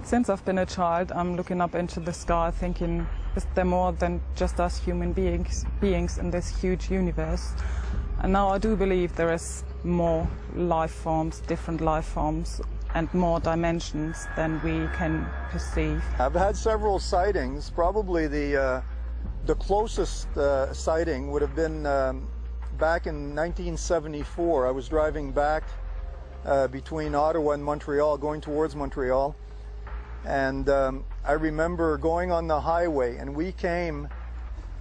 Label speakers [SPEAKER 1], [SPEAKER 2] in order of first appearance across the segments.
[SPEAKER 1] Since I've been a child, I'm looking up into the sky thinking, is there more than just us human beings in this huge universe? And now I do believe there is more life forms, different life forms, and more dimensions than we can perceive.
[SPEAKER 2] I've had several sightings. Probably the closest sighting would have been back in 1974. I was driving back between Ottawa and Montreal, going towards Montreal, and I remember going on the highway, and we came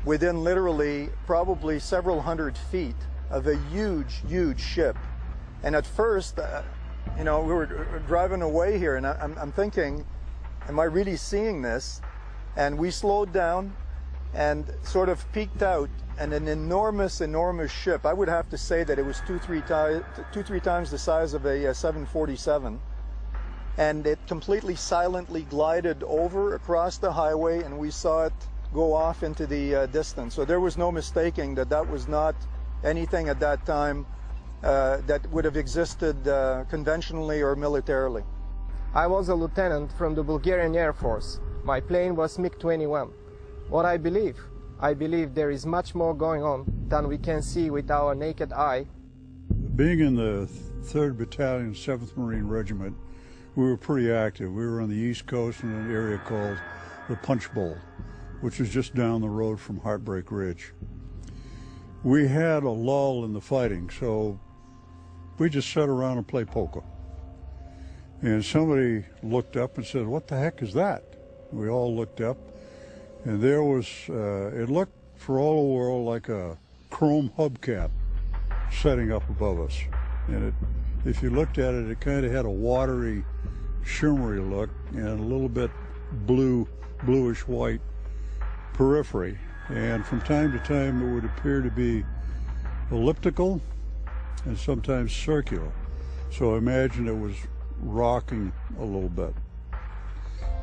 [SPEAKER 2] within literally probably several hundred feet of a huge ship. And at first, you know, we were driving away here, and I'm thinking, am I really seeing this? And we slowed down and sort of peeked out, and an enormous ship. I would have to say that it was two, three times the size of a 747. And it completely silently glided over across the highway, and we saw it go off into the distance. So there was no mistaking that that was not anything at that time that would have existed conventionally or militarily.
[SPEAKER 3] I was a lieutenant from the Bulgarian Air Force. My plane was MiG-21. What I believe there is much more going on than we can see with our naked eye.
[SPEAKER 4] Being in the 3rd Battalion, 7th Marine Regiment, we were pretty active. We were on the East Coast in an area called the Punch Bowl, which is just down the road from Heartbreak Ridge. We had a lull in the fighting, so we just sat around and played poker. And somebody looked up and said, "What the heck is that?" We all looked up, and there was, it looked for all the world like a chrome hubcap setting up above us. And if you looked at it, it kind of had a watery, shimmery look and a little bit bluish white periphery. And from time to time it would appear to be elliptical and sometimes circular. So I imagine it was rocking a little bit.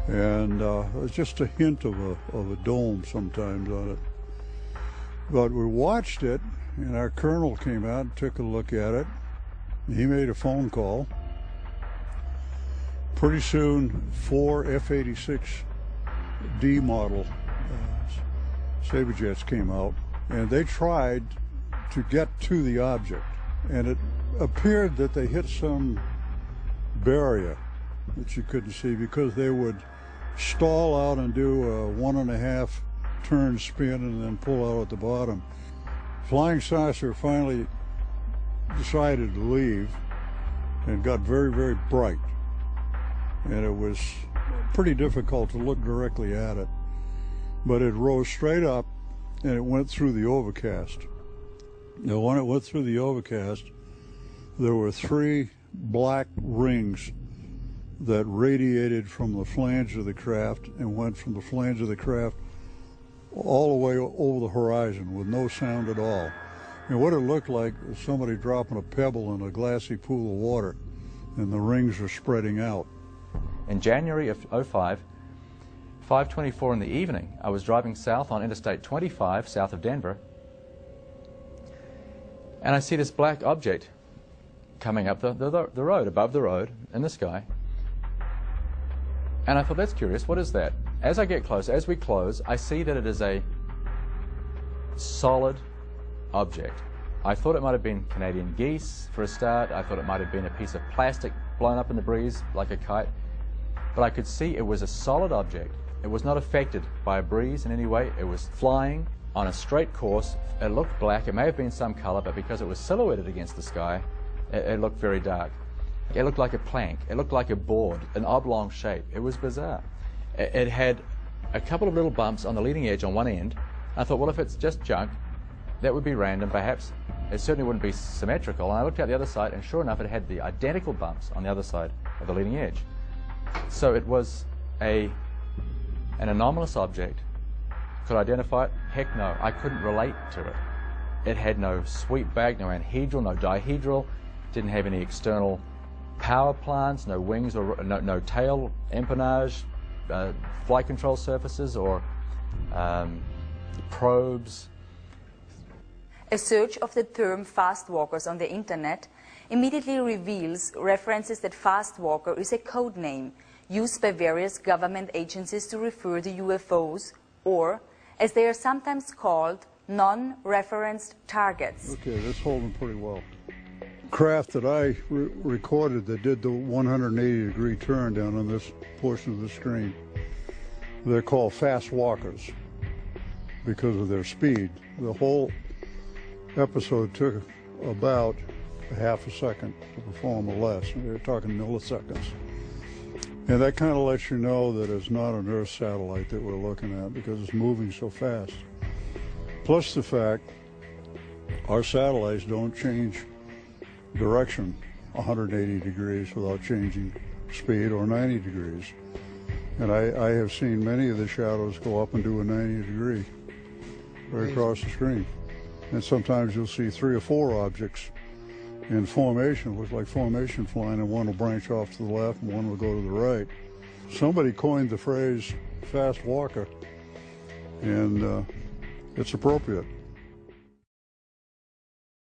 [SPEAKER 4] And it's just a hint of a dome sometimes on it. But we watched it, and our colonel came out and took a look at it. He made a phone call. Pretty soon, 4 F-86D model Sabre jets came out, and they tried to get to the object. And it appeared that they hit some barrier that you couldn't see, because they would stall out and do a 1.5 turn spin and then pull out at the bottom. Flying saucer finally decided to leave and got very bright, and it was pretty difficult to look directly at it, but it rose straight up and it went through the overcast. Now when it went through the overcast, there were 3 black rings that radiated from the flange of the craft and went from the flange of the craft all the way over the horizon with no sound at all. And what it looked like was somebody dropping a pebble in a glassy pool of water, and the rings were spreading out.
[SPEAKER 5] In January of 05, 5:24 in the evening, I was driving south on Interstate 25, south of Denver, and I see this black object coming up the road, above the road, in the sky. And I thought, that's curious, what is that? As I get closer, as we close, I see that it is a solid object. I thought it might have been Canadian geese for a start. I thought it might have been a piece of plastic blown up in the breeze like a kite. But I could see it was a solid object. It was not affected by a breeze in any way. It was flying on a straight course. It looked black. It may have been some color, but because it was silhouetted against the sky, it looked very dark. It looked like a plank. It looked like a board, an oblong shape. It was bizarre. It had a couple of little bumps on the leading edge on one end. I thought, well, if it's just junk, that would be random, perhaps. It certainly wouldn't be symmetrical. And I looked out the other side, and sure enough, it had the identical bumps on the other side of the leading edge. So it was an anomalous object. Could I identify it? Heck no. I couldn't relate to it. It had no sweep back, no anhedral, no dihedral, didn't have any external power plants, no wings or no tail empennage, flight control surfaces or probes.
[SPEAKER 6] A search of the term fast walkers on the internet immediately reveals references that fast walker is a code name used by various government agencies to refer to UFOs, or, as they are sometimes called, non-referenced targets.
[SPEAKER 4] Okay, that's holding pretty well. Craft that I recorded that did the 180-degree turn down on this portion of the screen, they're called fast walkers because of their speed. The whole episode took about a half a second to perform or less. They're talking milliseconds. And that kind of lets you know that it's not an Earth satellite that we're looking at because it's moving so fast. Plus the fact our satellites don't change direction 180 degrees without changing speed, or 90 degrees. And I have seen many of the shadows go up and do a 90 degree right across the screen. And sometimes you'll see 3 or 4 objects in formation. It looks like formation flying, and one will branch off to the left and one will go to the right. Somebody coined the phrase fast walker, and it's appropriate.